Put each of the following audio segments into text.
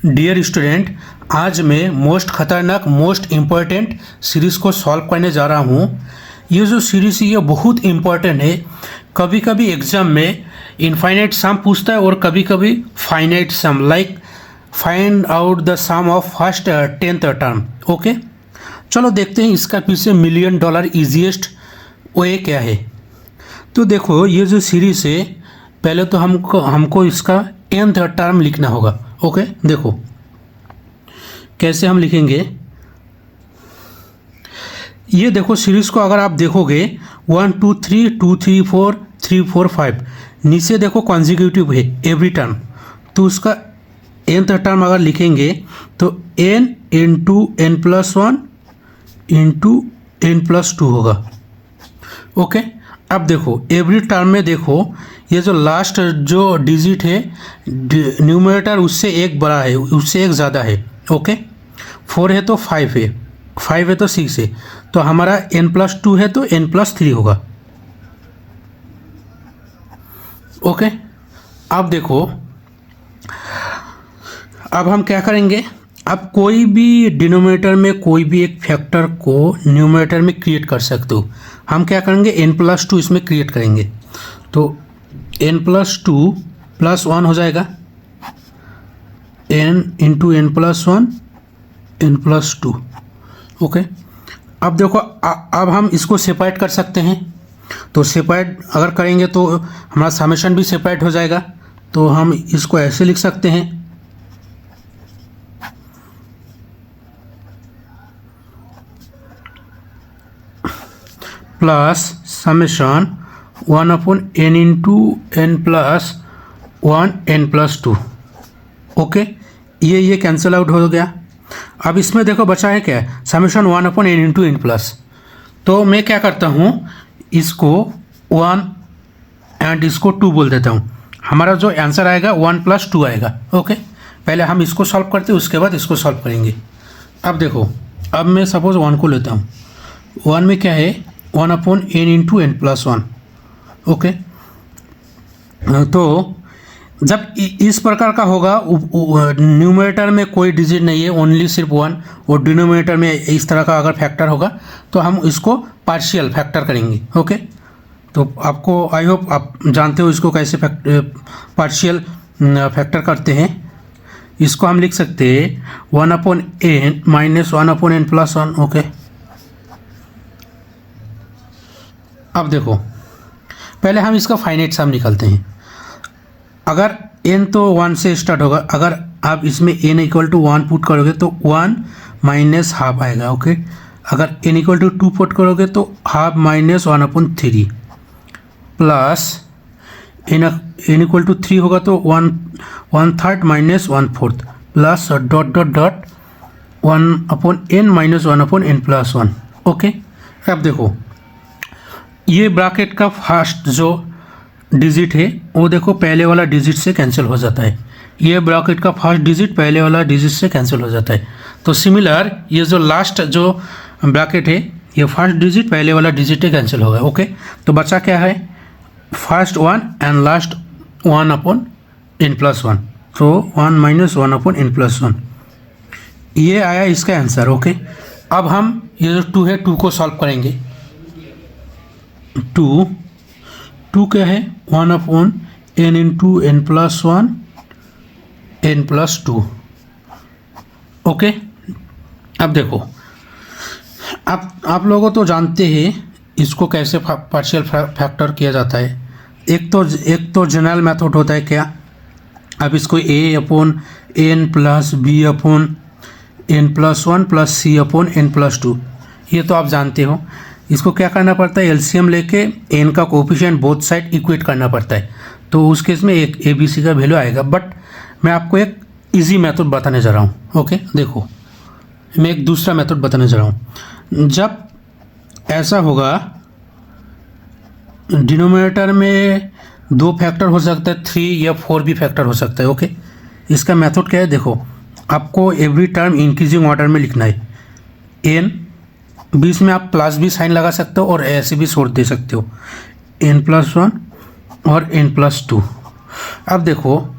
Dear student, आज मैं most खतरनाक मोस्ट इम्पॉर्टेंट सीरीज़ को सॉल्व करने जा रहा हूँ। ये जो सीरीज़ है ये बहुत इम्पॉर्टेंट है। कभी कभी एग्ज़ाम में इनफाइनाइट सम पूछता है और कभी कभी finite sum, like find out the sum of first 10th term. Okay, चलो देखते हैं इसका पीछे $1 मिलियन ईजीएस्ट वे क्या है। तो देखो, ये जो सीरीज़ है पहले तो हमको इसका 10th टर्म लिखना होगा। ओके, देखो कैसे हम लिखेंगे। ये देखो सीरीज़ को अगर आप देखोगे 1 2 3 2 3 4 3 4 5, नीचे देखो कॉन्जिक्यूटिव है एवरी टर्म, तो उसका nth टर्म अगर लिखेंगे तो n into n+1 into n+2 होगा। ओके, अब देखो एवरी टर्म में देखो ये जो लास्ट जो डिजिट है न्यूमरेटर उससे एक बड़ा है, उससे एक ज़्यादा है। ओके, 4 है तो 5 है, 5 है तो 6 है, तो हमारा n+2 है तो n+3 होगा। ओके, अब देखो, अब हम क्या करेंगे, आप कोई भी डिनोमिनेटर में कोई भी एक फैक्टर को न्यूमरेटर में क्रिएट कर सकते हो। हम क्या करेंगे, n+2 इसमें क्रिएट करेंगे, तो n+2 +1 हो जाएगा, n into n+1 n+2। Okay, अब देखो अब हम इसको सेपरेट कर सकते हैं, तो सेपरेट अगर करेंगे तो हमारा समेशन भी सेपरेट हो जाएगा। तो हम इसको ऐसे लिख सकते हैं, plus summation 1/n into n+1 n+2। Okay, ये कैंसिल आउट हो गया। अब इसमें देखो बचा है क्या, समेशन 1/n इंटू n+। तो मैं क्या करता हूँ, इसको 1 एंड इसको 2 बोल देता हूँ। हमारा जो आंसर आएगा 1+2 आएगा। ओके, पहले हम इसको सॉल्व करते हैं, उसके बाद इसको सॉल्व करेंगे। अब देखो, अब मैं सपोज 1 को लेता हूँ। 1 में क्या है, 1/n इंटू n+1। ओके, तो जब इस प्रकार का होगा, न्यूमरेटर में कोई डिजिट नहीं है, ओनली सिर्फ 1, और डिनोमिनेटर में इस तरह का अगर फैक्टर होगा तो हम इसको पार्शियल फैक्टर करेंगे। ओके, तो आपको आई होप आप जानते हो इसको कैसे पार्शियल फैक्टर करते हैं। इसको हम लिख सकते हैं 1/n माइनस 1/n+1। ओके, अब देखो पहले हम इसका फाइनाइट सम निकालते हैं। अगर n तो 1 से स्टार्ट होगा, अगर आप इसमें n = 1 पुट करोगे तो 1 माइनस हाफ आएगा। ओके, अगर n = 2 पुट करोगे तो हाफ माइनस 1/3, प्लस n = 3 होगा तो 1/3 minus 1/4, plus dot dot dot 1/n minus 1/n+1। Okay, अब देखो ये ब्रैकेट का फर्स्ट जो डिजिट है वो देखो पहले वाला डिजिट से कैंसिल हो जाता है। ये ब्रैकेट का फर्स्ट डिजिट पहले वाला डिजिट से कैंसिल हो जाता है। तो सिमिलर ये जो लास्ट जो ब्रैकेट है ये फर्स्ट डिजिट पहले वाला डिजिट से कैंसिल होगा। ओके, तो बचा क्या है, फर्स्ट 1 एंड लास्ट 1/n+1, तो 1 माइनस 1/n+1, ये आया इसका आंसर। ओके, अब हम ये जो 2 है 2 को सॉल्व करेंगे। 2 क्या है, 1/n into n+1 n+2। Okay, अब देखो, आप लोगों तो जानते हैं इसको कैसे पार्शियल फैक्टर किया जाता है। एक तो जनरल मेथड होता है क्या, अब इसको a/n plus b/n+1 plus c/n+2, ये तो आप जानते हो। इसको क्या करना पड़ता है, एलसीएम लेके n का कोफिशिएंट बोथ साइड इक्वेट करना पड़ता है, तो उस केस में एक ABC का वैल्यू आएगा। बट मैं आपको एक इजी मेथड बताने जा रहा हूँ। ओके, देखो मैं एक दूसरा मेथड बताने जा रहा हूँ। जब ऐसा होगा, डिनोमिनेटर में 2 फैक्टर हो सकता है, 3 या 4 भी फैक्टर हो सकता है। ओके, इसका मेथड क्या है, देखो आपको एवरी टर्म इंक्रीजिंग ऑर्डर में लिखना है। n बीच में आप प्लस भी साइन लगा सकते हो और ऐसे भी छोड़ दे सकते हो, n+1 और n+2। अब देखो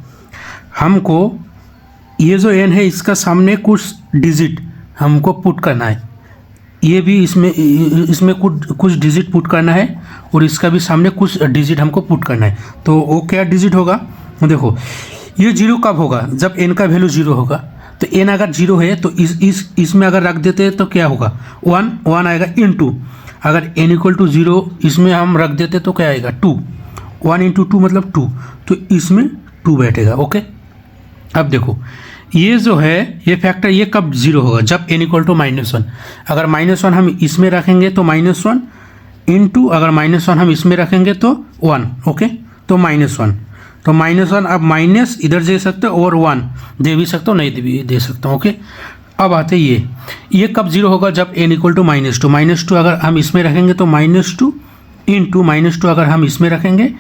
हमको ये जो n है इसका सामने कुछ डिजिट हमको पुट करना है, ये भी इसमें कुछ डिजिट पुट करना है और इसका भी सामने कुछ डिजिट हमको पुट करना है। तो वो क्या डिजिट होगा, देखो ये जीरो कब होगा, जब n का वैल्यू जीरो होगा। तो n अगर जीरो है तो इसमें अगर रख देते हैं तो क्या होगा, वन आएगा इनटू, अगर n इक्वल टू जीरो इसमें हम रख देते तो क्या आएगा 2, 1 इंटू 2 मतलब 2, तो इसमें 2 बैठेगा। ओके, अब देखो ये जो है ये फैक्टर ये कब जीरो होगा, जब n इक्वल टू -1। अगर -1 हम इसमें रखेंगे तो -1 इंटू, अगर -1 हम इसमें रखेंगे तो 1। ओके, तो -1, तो -1, अब माइनस इधर दे सकते हो और 1 दे भी सकते हो, नहीं भी दे सकता हूँ। ओके, अब आते ये कब जीरो होगा, जब n इक्वल टू -2 अगर हम इसमें रखेंगे तो -2 इंटू -2 अगर हम इसमें रखेंगे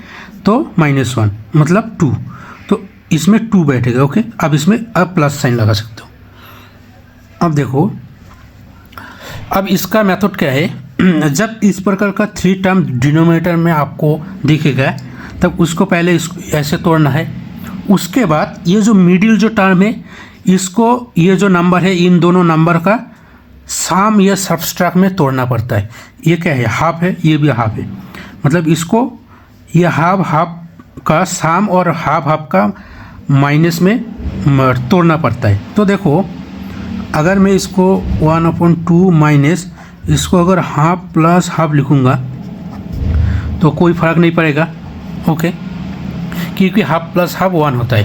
तो -1 मतलब 2, तो इसमें 2 बैठेगा। ओके, अब इसमें अब प्लस साइन लगा सकते हो। अब देखो, अब इसका मेथड क्या है, जब इस प्रकार का 3 टर्म डिनोमिनेटर में आपको दिखेगा तब उसको पहले ऐसे तोड़ना है। उसके बाद ये जो मिडिल जो टर्म है इसको, ये जो नंबर है इन दोनों नंबर का साम या सबट्रैक्ट में तोड़ना पड़ता है। ये क्या है, हाफ है, ये भी हाफ है, मतलब इसको ये हाफ का साम और हाफ का माइनस में तोड़ना पड़ता है। तो देखो अगर मैं इसको 1/2 माइनस इसको अगर हाफ प्लस हाफ लिखूँगा तो कोई फ़र्क नहीं पड़ेगा। ओके, क्योंकि हाफ प्लस हाफ 1 होता है।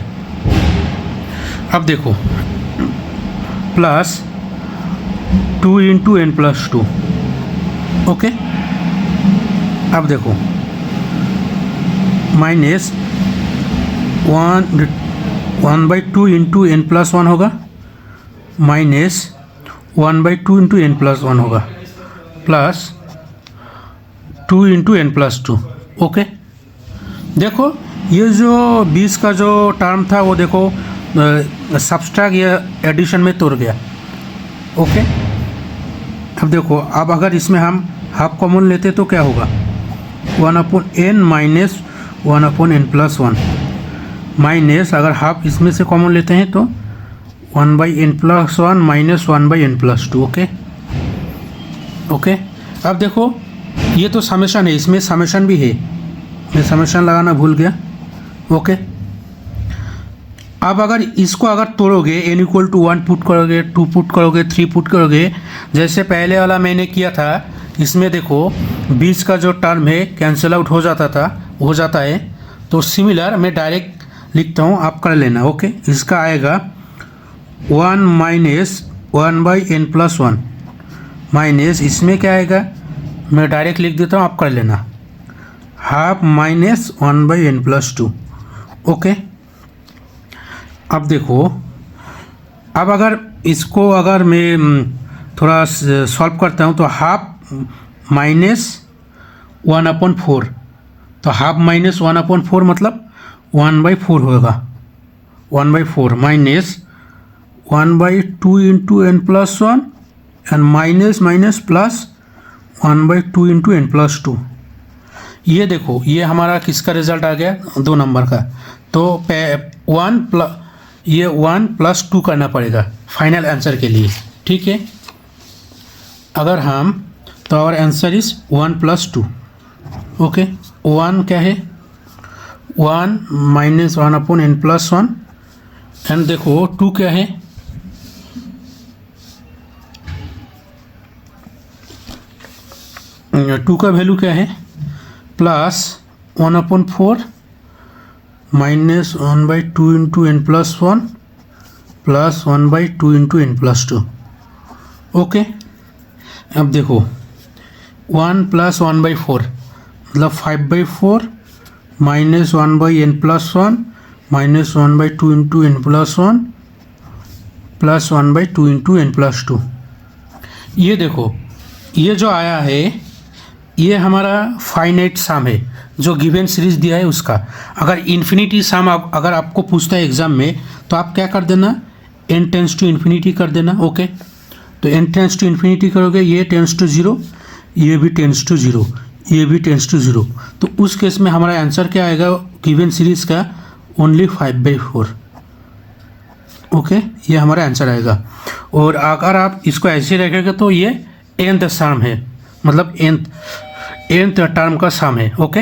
अब देखो प्लस 2 इंटू n+2। ओके, अब देखो माइनस 1/2 इंटू n+1 होगा, माइनस 1/2 इंटू n+1 होगा, प्लस 2 इंटू n+2। ओके, देखो ये जो 20 का जो टर्म था वो देखो सबट्रैक्ट या एडिशन में तोड़ गया। ओके, अब देखो, अब अगर इसमें हम हाफ कॉमन लेते तो क्या होगा, 1/n माइनस 1/n+1 माइनस, अगर हाफ इसमें से कॉमन लेते हैं तो 1/n+1 माइनस 1/n+2। ओके, अब देखो ये तो समेशन है, इसमें समेशन भी है, मैं समेशन लगाना भूल गया। ओके, अब अगर इसको अगर तोड़ोगे n इक्वल टू 1 पुट करोगे, 2 पुट करोगे, 3 पुट करोगे, जैसे पहले वाला मैंने किया था, इसमें देखो 20 का जो टर्म है कैंसिल आउट हो जाता है। तो सिमिलर मैं डायरेक्ट लिखता हूँ, आप कर लेना। ओके, इसका आएगा 1 माइनस 1/n+1 माइनस, इसमें क्या आएगा मैं डायरेक्ट लिख देता हूँ, आप कर लेना, हाफ माइनस 1/n+2। ओके, अब देखो, अब अगर इसको अगर मैं थोड़ा सॉल्व करता हूँ तो हाफ माइनस 1/4, तो हाफ माइनस 1/4 मतलब 1/4 होगा, 1/4 minus 1/2 into n+1 and minus plus 1/2 into n+2। ये देखो ये हमारा किसका रिजल्ट आ गया, 2 नंबर का। तो 1 + 2 करना पड़ेगा फाइनल आंसर के लिए। ठीक है, अगर हम तो आवर आंसर इज 1 + 2। ओके, 1 क्या है, 1 माइनस 1/n+1 एंड देखो 2 क्या है, 2 का वैल्यू क्या है, plus 1/4 minus 1/2 into n+1 plus 1/2 into n+2। Okay, अब देखो 1 + 1/4 मतलब 5/4 minus 1/n+1 minus 1/2 into n+1 plus 1/2 into n+2। ये देखो ये जो आया है ये हमारा फाइनाइट सम है, जो गिवन सीरीज दिया है उसका। अगर इन्फिनिटी सम अगर आपको पूछता है एग्जाम में तो आप क्या कर देना, n टेंस टू इन्फिनिटी कर देना। ओके, तो n टेंस टू इन्फिनिटी करोगे, ये टेंस टू 0, ये भी टेंस टू 0, ये भी टेंस टू 0, तो उस केस में हमारा आंसर क्या आएगा गिवन सीरीज का, ओनली 5/4। ओके, ये हमारा आंसर आएगा। और अगर आप इसको ऐसे रखेंगे तो ये nth सम है, मतलब nth टर्म का सम है। ओके।